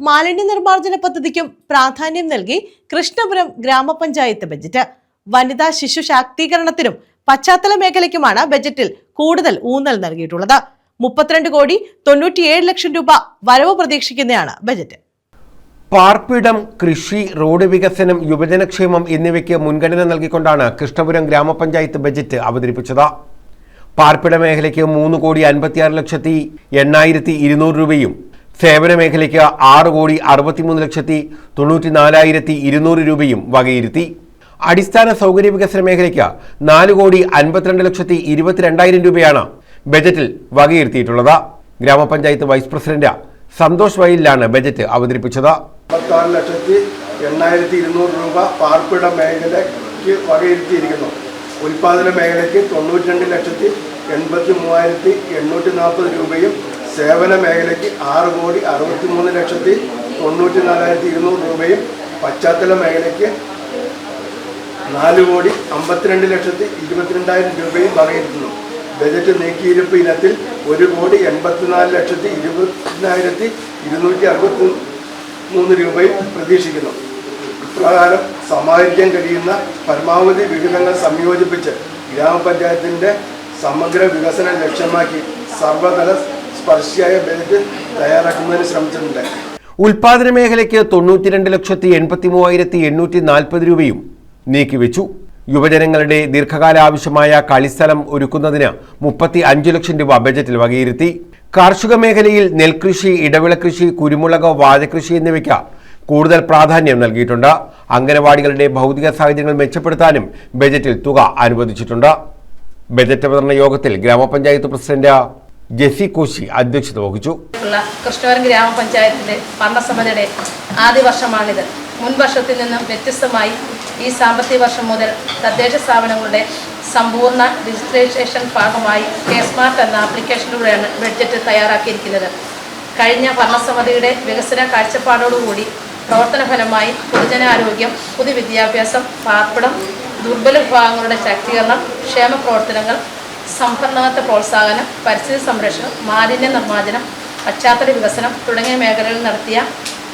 മാലിന്യ നിർമ്മാർജ്ജന പദ്ധതിക്കും പ്രാധാന്യം നൽകി കൃഷ്ണപുരം ഗ്രാമപഞ്ചായത്ത് ബജറ്റ്. വനിതാ ശിശു ശാക്തീകരണത്തിനും പശ്ചാത്തല മേഖലയ്ക്കുമാണ് ബജറ്റിൽ കൂടുതൽ ഊന്നൽ നൽകിയിട്ടുള്ളത്. 32,97,00,000 രൂപ വരവ് പ്രതീക്ഷിക്കുന്നതാണ് ബജറ്റ്. പാർപ്പിടം, കൃഷി, റോഡ് വികസനം, യുവജനക്ഷേമം എന്നിവയ്ക്ക് മുൻഗണന നൽകിക്കൊണ്ടാണ് കൃഷ്ണപുരം ഗ്രാമപഞ്ചായത്ത് ബജറ്റ് അവതരിപ്പിച്ചത്. പാർപ്പിട മേഖലയ്ക്ക് 3,54,8,200 രൂപയും സേവന മേഖലയ്ക്ക് 6,63,94,200 രൂപയും വകയിരുത്തി. അടിസ്ഥാന സൗകര്യ വികസന മേഖലയ്ക്ക് 4,52,22,000 രൂപയാണ് ബജറ്റിൽ വകയിരുത്തിയിട്ടുള്ളത്. ഗ്രാമപഞ്ചായത്ത് വൈസ് പ്രസിഡന്റ് സന്തോഷ് വയലിലാണ് ബജറ്റ് അവതരിപ്പിച്ചത്. 56,8,200 രൂപ പാർപ്പിട മേഖലയ്ക്ക് വകയിരുത്തിയിരിക്കുന്നു. ഉൽപാദന മേഖലയ്ക്ക് 92,83,840 രൂപയും സേവന മേഖലയ്ക്ക് 6,63,94,200 രൂപയും പശ്ചാത്തല മേഖലയ്ക്ക് 4,52,22,000 രൂപയും വകയിരുത്തുന്നു. ബജറ്റ് നീക്കിയിരുപ്പ് ഇനത്തിൽ 1,84,20,263 രൂപയും പ്രതീക്ഷിക്കുന്നു. ഇപ്രകാരം സമാഹരിക്കാൻ കഴിയുന്ന പരമാവധി വിഹിതങ്ങൾ സംയോജിപ്പിച്ച് ഗ്രാമപഞ്ചായത്തിൻ്റെ സമഗ്ര വികസനം ലക്ഷ്യമാക്കി സർവതല സ്പർശിയായ ബജറ്റ് തയ്യാറാക്കുന്നതിന് ശ്രമിച്ചിട്ടുണ്ട്. ഉൽപാദന മേഖലയ്ക്ക് 92,83,840 രൂപയും നീക്കിവെച്ചു. യുവജനങ്ങളുടെ ദീർഘകാല ആവശ്യമായ കളിസ്ഥലം ഒരുക്കുന്നതിന് 35 ലക്ഷം രൂപ ബജറ്റിൽ വകയിരുത്തി. കാർഷിക മേഖലയിൽ നെൽകൃഷി, ഇടവിള കൃഷി, കുരുമുളക്, വാഴകൃഷി എന്നിവയ്ക്ക് കൂടുതൽ പ്രാധാന്യം നൽകിയിട്ടുണ്ട്. അംഗനവാടികളുടെ ഭൗതിക സാഹചര്യങ്ങൾ മെച്ചപ്പെടുത്താനും ബജറ്റിൽ തുക അനുവദിച്ചിട്ടുണ്ട്. ബജറ്റ് അവതരണ യോഗത്തിൽ ഗ്രാമപഞ്ചായത്ത് പ്രസിഡന്റ് ജെസി കോശി അധ്യക്ഷത വഹിച്ചു. കൃഷ്ണപുരം ഗ്രാമപഞ്ചായത്തിന്റെ ഭരണസമിതിയുടെ ആദ്യ വർഷമാണിത്. മുൻ വർഷത്തിൽ നിന്നും വ്യത്യസ്തമായി ഈ സാമ്പത്തിക വർഷം മുതൽ തദ്ദേശ സ്ഥാപനങ്ങളുടെ സമ്പൂർണ്ണ ഡിജിറ്റലൈസേഷൻ ഭാഗമായി കെ-സ്മാർട്ട് എന്ന ആപ്ലിക്കേഷനിലൂടെയാണ് ബഡ്ജറ്റ് തയ്യാറാക്കിയിരിക്കുന്നത്. കഴിഞ്ഞ ഭരണസമിതിയുടെ വികസന കാഴ്ചപ്പാടോടുകൂടി പ്രവർത്തനഫലമായി പൊതുജനാരോഗ്യം, പൊതുവിദ്യാഭ്യാസം, പാർപ്പിടം, ദുർബല വിഭാഗങ്ങളുടെ ശാക്തീകരണം, ക്ഷേമ പ്രവർത്തനങ്ങൾ, സംഭരണത്തെ പ്രോത്സാഹനം, പരിസ്ഥിതി സംരക്ഷണം, മാലിന്യ നിർമ്മാർജ്ജനം, പശ്ചാത്തല വികസനം തുടങ്ങിയ മേഖലകളിൽ നടത്തിയ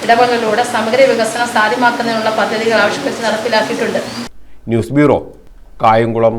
ഇടപെടലിലൂടെ സമഗ്ര വികസനം സാധ്യമാക്കുന്നതിനുള്ള പദ്ധതികൾ ആവിഷ്കരിച്ച് നടപ്പിലാക്കിയിട്ടുണ്ട്. News bureau, Kayamkulam.